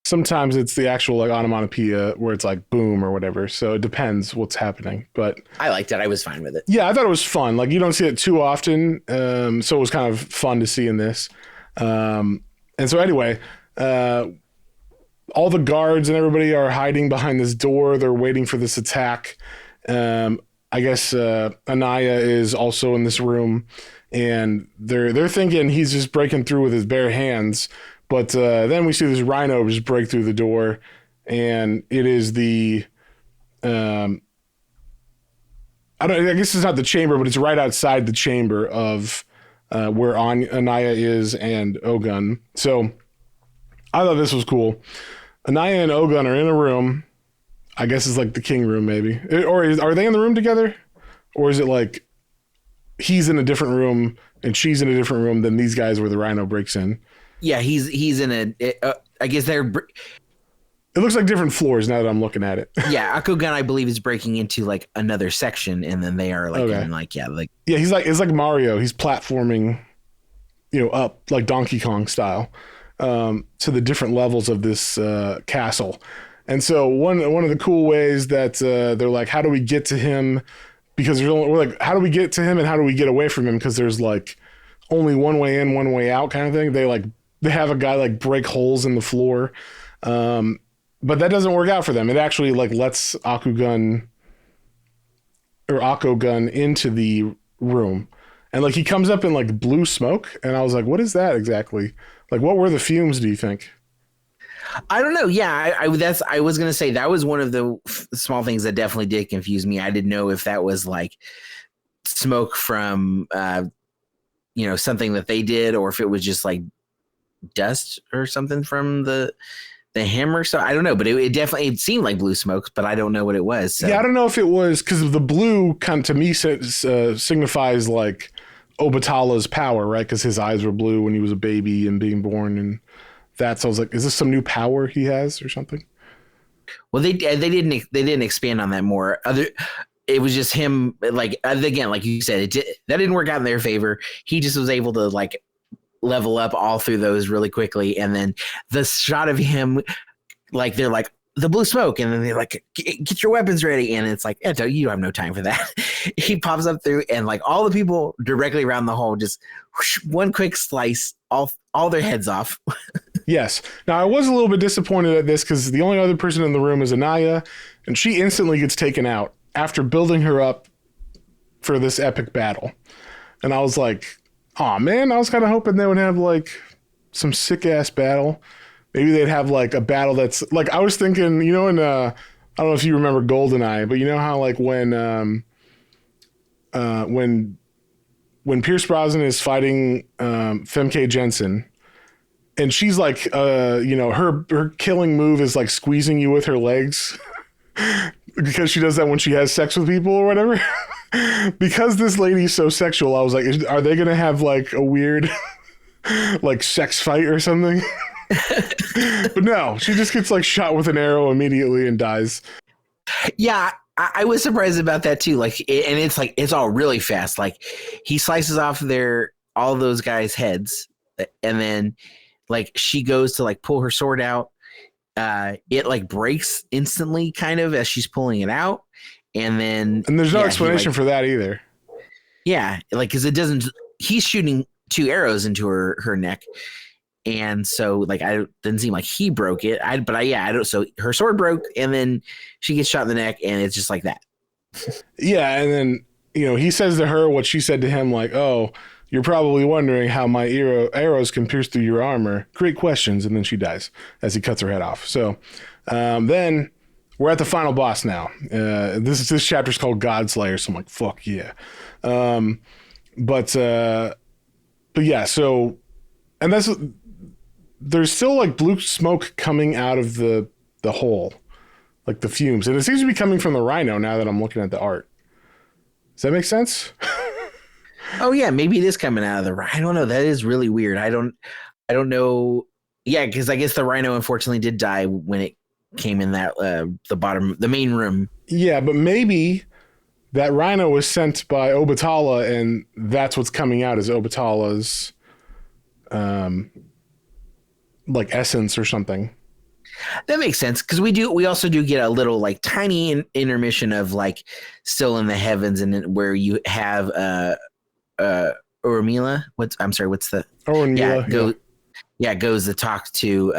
Sometimes it's the actual like onomatopoeia where it's like boom or whatever. So it depends what's happening. But I liked it. I was fine with it. Yeah, I thought it was fun. Like you don't see it too often. So it was kind of fun to see in this. And so anyway, all the guards and everybody are hiding behind this door. They're waiting for this attack. I guess Anaya is also in this room and they're thinking he's just breaking through with his bare hands. But then we see this rhino just break through the door, and it is the I guess it's not the chamber, but it's right outside the chamber of where Anaya is and Ogun. So I thought this was cool. Anaya and Ogun are in a room. I guess it's like the king room, maybe. Are they in the room together? Or is it like he's in a different room and she's in a different room than these guys where the rhino breaks in? Yeah, he's in I guess they're. It looks like different floors now that I'm looking at it. Yeah, AKOGUN, I believe, is breaking into like another section, and then they are like, he's like, it's like Mario. He's platforming, up like Donkey Kong style, to the different levels of this castle. And so one of the cool ways that they're like, how do we get to him? Because we're like, how do we get to him and how do we get away from him? Because there's like only one way in, one way out kind of thing. They have a guy like break holes in the floor. But that doesn't work out for them. It actually like lets AKOGUN into the room. And like he comes up in like blue smoke. And I was like, what is that exactly? Like, what were the fumes, do you think? I don't know. Yeah, I was going to say that was one of the small things that definitely did confuse me. I didn't know if that was like smoke from, something that they did, or if it was just like dust or something from the hammer. So I don't know, but it seemed like blue smokes, but I don't know what it was. So. Yeah, I don't know if it was because the blue kind of to me signifies like Obatala's power, right? Because his eyes were blue when he was a baby and being born, and that. So I was like, is this some new power he has or something? Well, they didn't expand on that more. It was just him, like, again, like you said, that didn't work out in their favor. He just was able to like level up all through those really quickly. And then the shot of him, like, they're like, the blue smoke, and then they're like, get your weapons ready. And it's like, you have no time for that. He pops up through, and like all the people directly around the hole, just whoosh, one quick slice, all their heads off. Yes. Now, I was a little bit disappointed at this because the only other person in the room is Anaya, and she instantly gets taken out after building her up for this epic battle. And I was like, oh man, I was kind of hoping they would have like some sick ass battle. Maybe they'd have like a battle that's like, I was thinking, in I don't know if you remember GoldenEye, but you know how like when Pierce Brosnan is fighting Femke Jensen, and she's like, her killing move is like squeezing you with her legs because she does that when she has sex with people or whatever. Because this lady's so sexual, I was like, are they gonna have like a weird like sex fight or something? But no, she just gets like shot with an arrow immediately and dies. Yeah, I was surprised about that too. Like, and it's like it's all really fast. Like, he slices off all those guys' heads, and then like she goes to like pull her sword out. It like breaks instantly, kind of as she's pulling it out, and there's no explanation for that either. Yeah, like because it doesn't. He's shooting 2 arrows into her neck. And so, like, I didn't seem like he broke it. I don't. So her sword broke, and then she gets shot in the neck, and it's just like that. Yeah, and then he says to her what she said to him, like, "Oh, you're probably wondering how my arrows can pierce through your armor. Great questions." And then she dies as he cuts her head off. So then we're at the final boss now. This chapter's called Godslayer, so I'm like, fuck yeah. But yeah, so and there's still like blue smoke coming out of the hole, like the fumes, and it seems to be coming from the rhino now that I'm looking at the art. Does that make sense? Oh yeah, maybe it is coming out of the. I don't know. That is really weird. I don't know. Yeah, because I guess the rhino unfortunately did die when it came in that the main room. Yeah, but maybe that rhino was sent by Obatala, and that's what's coming out is Obatala's like essence or something. That makes sense because we also do get a little like tiny intermission of like still in the heavens, and where you have Ormila. What's the Ormila? Goes to talk to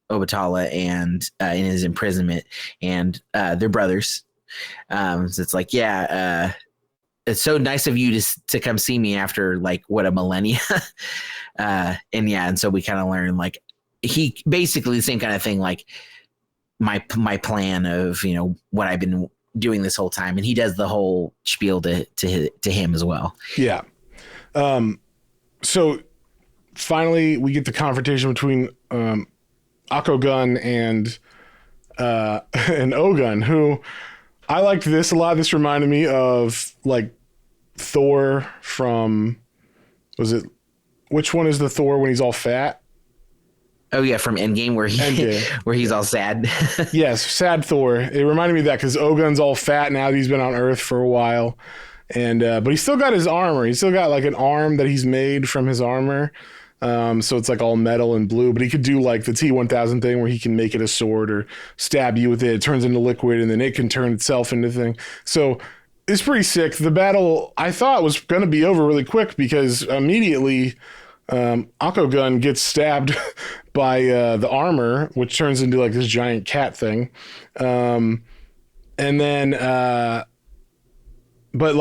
Obatala and in his imprisonment, and they're brothers. So it's like, it's so nice of you to come see me after like what, a millennia. And so we kind of learn like he basically the same kind of thing, like my plan of what I've been doing this whole time, and he does the whole spiel to him as well. Yeah. So finally we get the confrontation between AKOGUN and Ogun, who I liked this a lot. This reminded me of like Thor from, which one is the Thor when he's all fat? Oh yeah, from Endgame where he's all sad. Yes, sad Thor. It reminded me of that because Ogun's all fat now that he's been on Earth for a while, and but he's still got his armor. He's still got like an arm that he's made from his armor. So it's like all metal and blue, but he could do like the T-1000 thing where he can make it a sword or stab you with it. It turns into liquid, and then it can turn itself into thing. So it's pretty sick. The battle I thought was going to be over really quick because immediately AKOGUN gets stabbed by the armor, which turns into like this giant cat thing. And then, but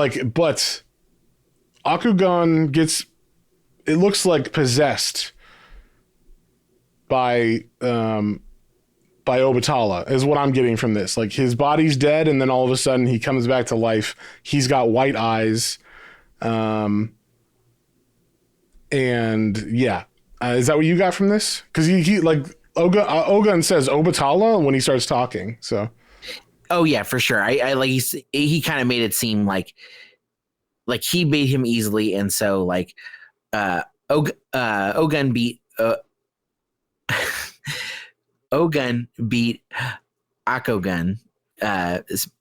AKOGUN gets, it looks like possessed by Obatala is what I'm getting from this. Like his body's dead, and then all of a sudden he comes back to life. He's got white eyes. And yeah, is that what you got from this? Because he like Ogun says Obatala when he starts talking. So, oh yeah, for sure. I like he kind of made it seem like he beat him easily, and so like Ogun beat Ogun beat AKOGUN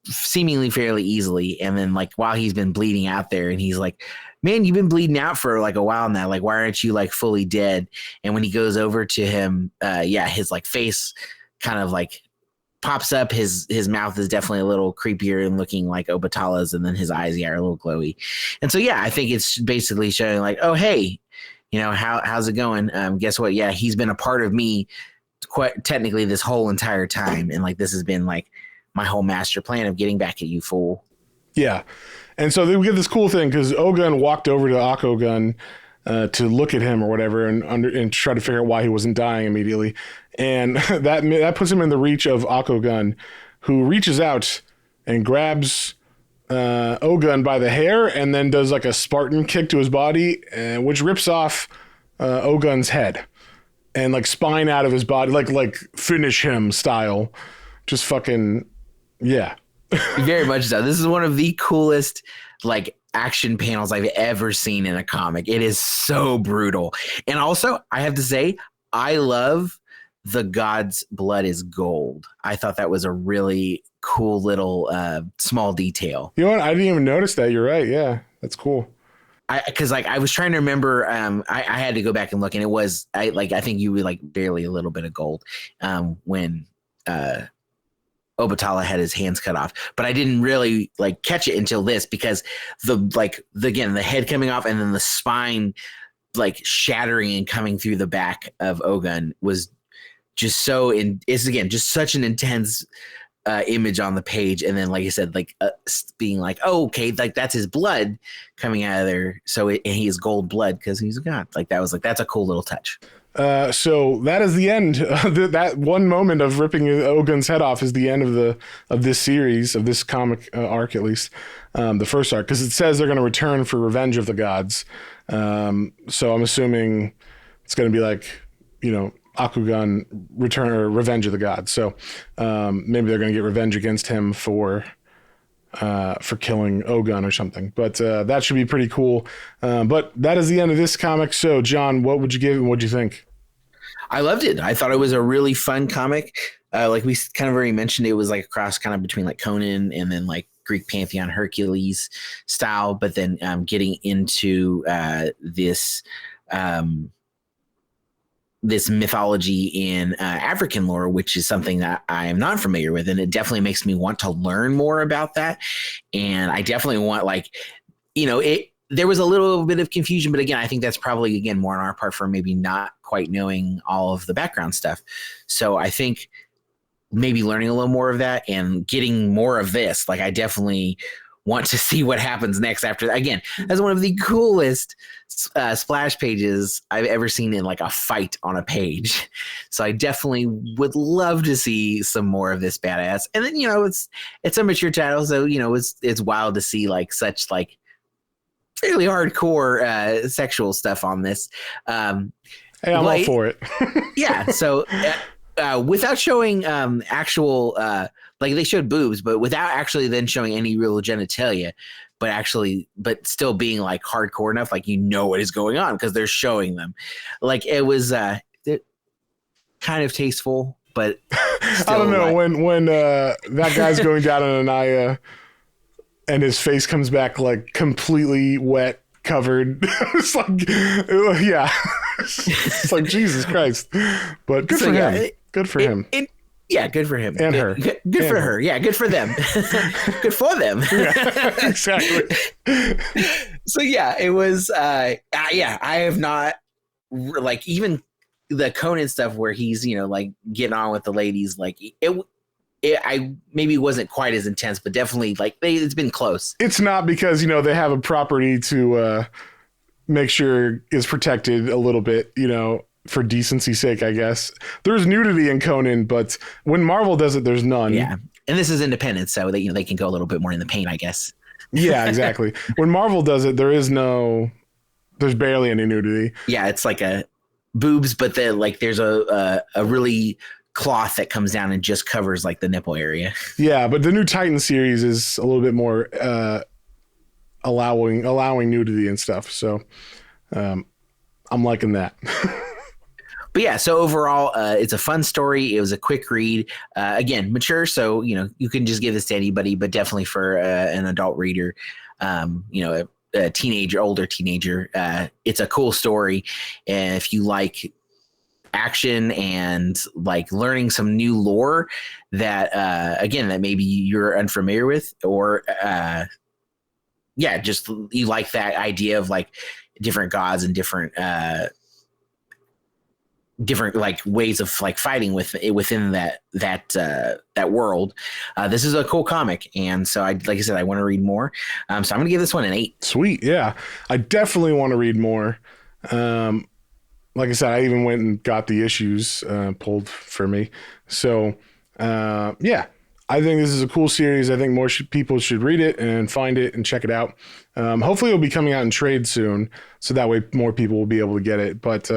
seemingly fairly easily, and then like while he's been bleeding out there, and he's like, man, you've been bleeding out for like a while now, like why aren't you like fully dead? And when he goes over to him, his like face kind of like pops up, his mouth is definitely a little creepier and looking like Obatala's, and then his eyes are a little glowy. And so I think it's basically showing like, oh hey, how's it going? Guess what? Yeah, he's been a part of me quite technically this whole entire time, and like this has been like my whole master plan of getting back at you, fool. Yeah. And so we get this cool thing because Ogun walked over to AKOGUN to look at him or whatever and try to figure out why he wasn't dying immediately. And that puts him in the reach of AKOGUN, who reaches out and grabs Ogun by the hair and then does like a Spartan kick to his body, which rips off Ogun's head. and like spine out of his body, like finish him style. Just fucking, yeah. Very much so. This is one of the coolest like action panels I've ever seen in a comic. It is so brutal. And also, I have to say, I love the god's blood is gold. I thought that was a really cool little small detail. You know what? I didn't even notice that. You're right. Yeah, that's cool. Because like I was trying to remember, I had to go back and look, and it was I think you were like barely a little bit of gold when Obatala had his hands cut off, but I didn't really like catch it until this, because the head coming off and then the spine like shattering and coming through the back of Ogun was just it's again just such an intense image on the page. And then like I said, like being like, oh, okay, like that's his blood coming out of there, so and he is gold blood because he's a god. Like that's a cool little touch. So that is the end. That one moment of ripping Ogun's head off is the end of this series, of this comic arc, at least the first arc, because it says they're going to return for Revenge of the Gods. So I'm assuming it's going to be like, Akugan Return or Revenge of the Gods. So maybe they're going to get revenge against him for killing Ogun or something. But that should be pretty cool. But that is the end of this comic. So, John, what would you give and what do you think? I loved it. I thought it was a really fun comic. Like we kind of already mentioned, it was like a cross kind of between like Conan and then like Greek Pantheon Hercules style, but then getting into this mythology in African lore, which is something that I am not familiar with. And it definitely makes me want to learn more about that. And I definitely want there was a little bit of confusion, but again, I think that's probably, again, more on our part for maybe not quite knowing all of the background stuff. So I think maybe learning a little more of that and getting more of this, like I definitely want to see what happens next after that. Again, that's one of the coolest splash pages I've ever seen in like a fight on a page. So I definitely would love to see some more of this badass. And then, it's a mature title. So, it's wild to see like such like fairly hardcore sexual stuff on this. Hey, I'm all for it. Yeah. So without showing actual, like they showed boobs, but without actually then showing any real genitalia, but still being like hardcore enough, like what is going on because they're showing them. Like it was kind of tasteful, but I don't know, when that guy's going down on Anaya and his face comes back like completely wet, covered. It's like, yeah, it's like Jesus Christ. But good for him. Good for him. Yeah, good for him. And her. Good for her. Yeah, good for them. Good for them. Yeah, exactly. So yeah, it was. I have not like even the Conan stuff where he's like getting on with the ladies. Like I maybe wasn't quite as intense, but definitely like it's been close. It's not because they have a property to make sure is protected a little bit, for decency's sake, I guess. There's nudity in Conan, but when Marvel does it, there's none. Yeah, and this is independent, so they can go a little bit more in the paint, I guess. Yeah, exactly. When Marvel does it, there's barely any nudity. Yeah, it's like a boobs, but then like there's a really cloth that comes down and just covers like the nipple area. Yeah, but the new Titan series is a little bit more allowing nudity and stuff. So I'm liking that. But yeah, so overall, it's a fun story. It was a quick read. Again, mature, so you can just give this to anybody, but definitely for an adult reader, a teenager, older teenager, it's a cool story. And if you like action and like learning some new lore that again that maybe you're unfamiliar with, or just you like that idea of like different gods and different like ways of like fighting within that world. This is a cool comic, and so like I said, I want to read more. So I'm gonna give this one an 8. Sweet. Yeah, I definitely want to read more. Like I said, I even went and got the issues pulled for me. So, yeah, I think this is a cool series. I think more people should read it and find it and check it out. Hopefully it'll be coming out in trade soon, so that way more people will be able to get it. But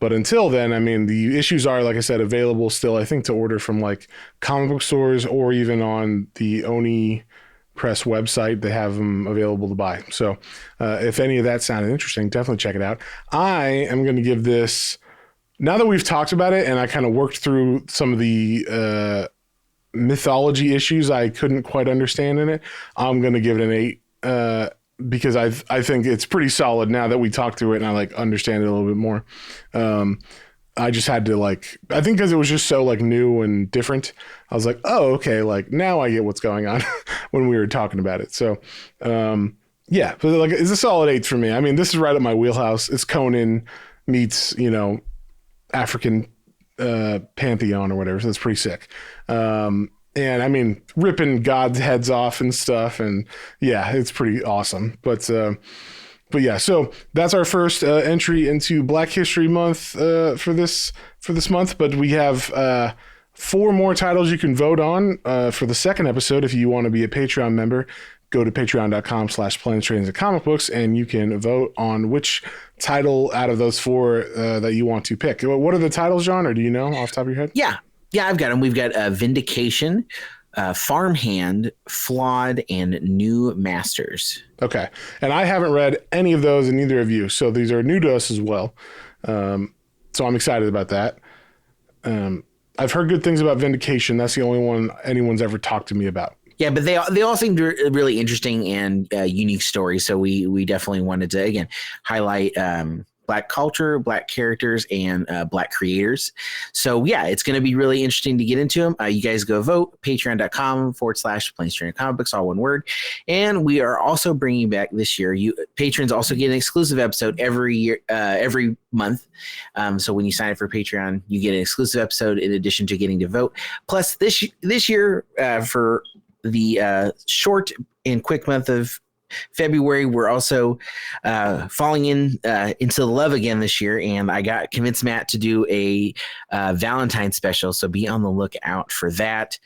But until then, I mean, the issues are, like I said, available still, I think, to order from like comic book stores or even on the Oni Press website. They have them available to buy. So if any of that sounded interesting, definitely check it out. I am going to give this, now that we've talked about it and I kind of worked through some of the mythology issues I couldn't quite understand in it, I'm going to give it an 8 because I think it's pretty solid now that we talked through it and I like understand it a little bit more. I just had to like, I think because it was just so like new and different, I was like, oh, okay, like now I get what's going on when we were talking about it. So, yeah, but like it's a solid 8 for me. I mean, this is right up my wheelhouse. It's Conan meets, you know, African pantheon or whatever. So it's pretty sick. And I mean, ripping God's heads off and stuff. And yeah, it's pretty awesome. But yeah, so that's our first entry into Black History Month for this month. But we have 4 more titles you can vote on for the second episode. If you want to be a Patreon member, go to patreon.com/Planes, Trains, and Comic Books, and you can vote on which title out of those 4 that you want to pick. What are the titles, John, or do you know off the top of your head? Yeah, I've got them. We've got Vindication, Farmhand, Flawed, and New Masters. Okay. And I haven't read any of those, and neither of you. So these are new to us as well. So I'm excited about that. I've heard good things about Vindication. That's the only one anyone's ever talked to me about. Yeah, but they all seem really interesting and unique stories. So we definitely wanted to, again, highlight Black culture, Black characters, and Black creators. So yeah, it's going to be really interesting to get into them. You guys go vote, patreon.com/Planes, Trains, and Comic Books, all one word. And we are also bringing back this year, you patrons also get an exclusive episode every year, every month. So when you sign up for Patreon, you get an exclusive episode in addition to getting to vote. Plus this year for the short and quick month of February, we're also falling into the love again this year, and I got convinced Matt to do a Valentine's special, so be on the lookout for that.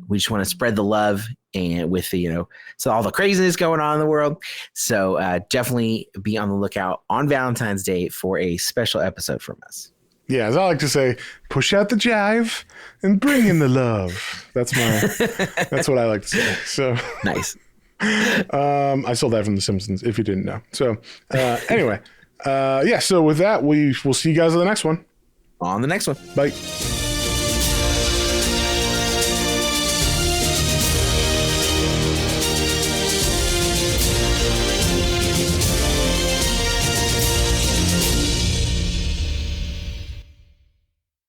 We just want to spread the love and with the, so all the craziness going on in the world. So definitely be on the lookout on Valentine's Day for a special episode from us. Yeah, as I like to say, push out the jive and bring in the love. That's what I like to say. So nice. I stole that from The Simpsons, if you didn't know. So anyway, yeah, so with that, we will see you guys on the next one. On the next one. Bye.